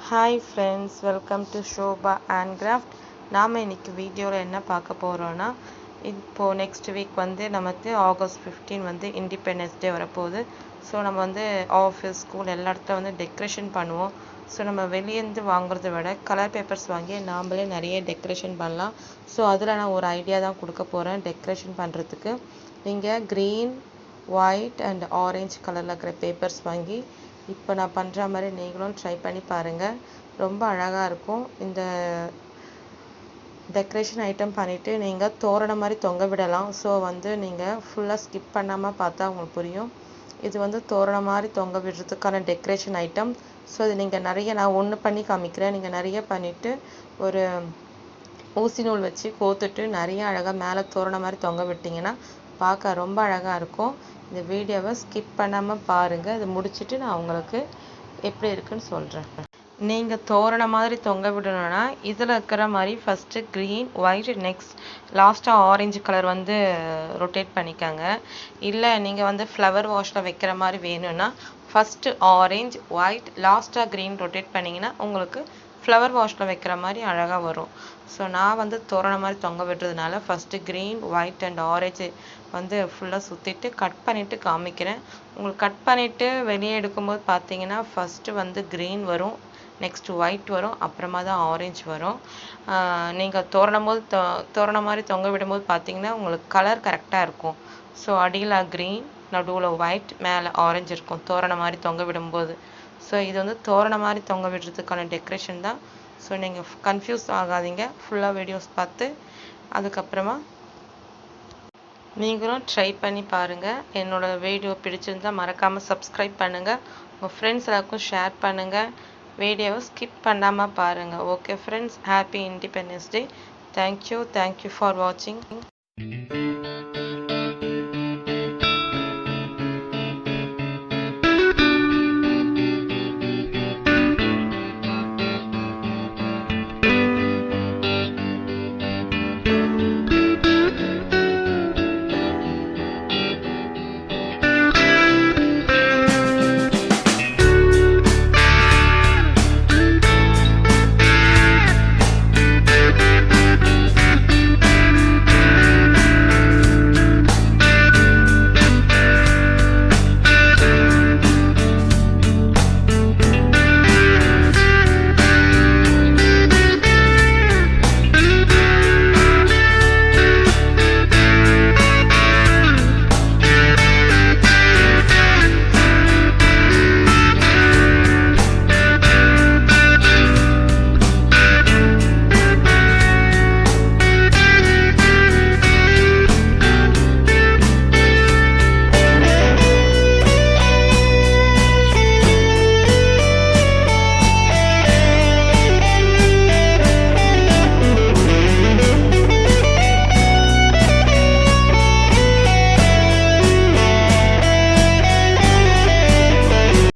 Hi friends, welcome to Shobha handcraft. நாம் இன்னைக்கு வீடியோவில் என்ன பார்க்க போகிறோன்னா, இப்போது நெக்ஸ்ட் வீக் வந்து நமக்கு ஆகஸ்ட் 15 வந்து இண்டிபெண்டன்ஸ் டே வரப்போகுது. ஸோ நம்ம வந்து ஆஃபீஸ், ஸ்கூல் எல்லா இடத்துல வந்து டெக்கரேஷன் பண்ணுவோம். ஸோ நம்ம வெளியேருந்து வாங்குறத விட கலர் பேப்பர்ஸ் வாங்கி நாமளே நிறைய டெக்கரேஷன் பண்ணலாம். ஸோ அதில் நான் ஒரு ஐடியா தான் கொடுக்க போகிறேன் டெக்கரேஷன் பண்ணுறதுக்கு. நீங்கள் க்ரீன், ஒயிட் அண்ட் ஆரஞ்சு கலரில் இருக்கிற பேப்பர்ஸ் வாங்கி இப்போ நான் பண்ணுற மாதிரி நீங்களும் ட்ரை பண்ணி பாருங்கள். ரொம்ப அழகாக இருக்கும். இந்த டெக்கரேஷன் ஐட்டம் பண்ணிவிட்டு நீங்கள் தோரணம் மாதிரி தொங்க விடலாம். ஸோ வந்து நீங்கள் ஃபுல்லாக ஸ்கிப் பண்ணாமல் பார்த்தா உங்களுக்கு புரியும். இது வந்து தோரணம் மாதிரி தொங்க விடுறதுக்கான டெக்கரேஷன் ஐட்டம். ஸோ இது நீங்கள் நிறைய, நான் ஒன்று பண்ணி காமிக்கிறேன், நீங்கள் நிறைய பண்ணிவிட்டு ஒரு ஊசி நூல் வச்சு கோத்துட்டு நிறைய அழகாக மேலே தோரணம் மாதிரி தொங்க விட்டிங்கன்னா பார்க்க ரொம்ப அழகாக இருக்கும். இந்த வீடியோவை ஸ்கிப் பண்ணாமல் பாருங்கள். இது முடிச்சுட்டு நான் உங்களுக்கு எப்படி இருக்குன்னு சொல்கிறேன். நீங்கள் தோரணம் மாதிரி தொங்க விடணும்னா இதில் இருக்கிற மாதிரி ஃபஸ்ட்டு க்ரீன், ஒயிட், நெக்ஸ்ட் லாஸ்ட்டாக ஆரஞ்சு கலர் வந்து ரொட்டேட் பண்ணிக்கோங்க. இல்லை நீங்கள் வந்து ஃப்ளவர் வாஷில் வைக்கிற மாதிரி வேணும்னா ஃபஸ்ட்டு ஆரஞ்சு, ஒயிட், லாஸ்ட்டாக க்ரீன் ரொட்டேட் பண்ணிங்கன்னா உங்களுக்கு ஃப்ளவர் வாஷில் வைக்கிற மாதிரி அழகாக வரும். ஸோ நான் வந்து தோரணம் மாதிரி தொங்க விடுறதுனால first green, white and orange வந்து ஃபுல்லாக சுற்றிட்டு கட் பண்ணிவிட்டு காமிக்கிறேன். உங்களுக்கு கட் பண்ணிவிட்டு வெளியே எடுக்கும்போது பார்த்தீங்கன்னா ஃபஸ்ட்டு வந்து க்ரீன் வரும், நெக்ஸ்ட் ஒயிட் வரும், அப்புறமா தான் ஆரஞ்சு வரும். நீங்கள் தோரணம் மாதிரி தொங்க விடும்போது பார்த்தீங்கன்னா உங்களுக்கு கலர் கரெக்டாக இருக்கும். ஸோ அடியில் க்ரீன், நடுவில் ஒயிட், மேலே ஆரஞ்சு இருக்கும் தோரணம் மாதிரி தொங்க விடும்போது. ஸோ இது வந்து தோரணம் மாதிரி தொங்க விடுறதுக்கான டெக்கரேஷன் தான். ஸோ நீங்கள் கன்ஃபியூஸ் ஆகாதீங்க, ஃபுல்லாக வீடியோஸ் பார்த்து அதுக்கப்புறமா நீங்களும் ட்ரை பண்ணி பாருங்கள். என்னோடய வீடியோ பிடிச்சிருந்தால் மறக்காமல் சப்ஸ்கிரைப் பண்ணுங்கள், உங்கள் ஃப்ரெண்ட்ஸ் எல்லாருக்கும் ஷேர் பண்ணுங்கள். வீடியோவை ஸ்கிப் பண்ணாமல் பாருங்கள். Okay friends, happy independence day. Thank you for வாட்சிங்.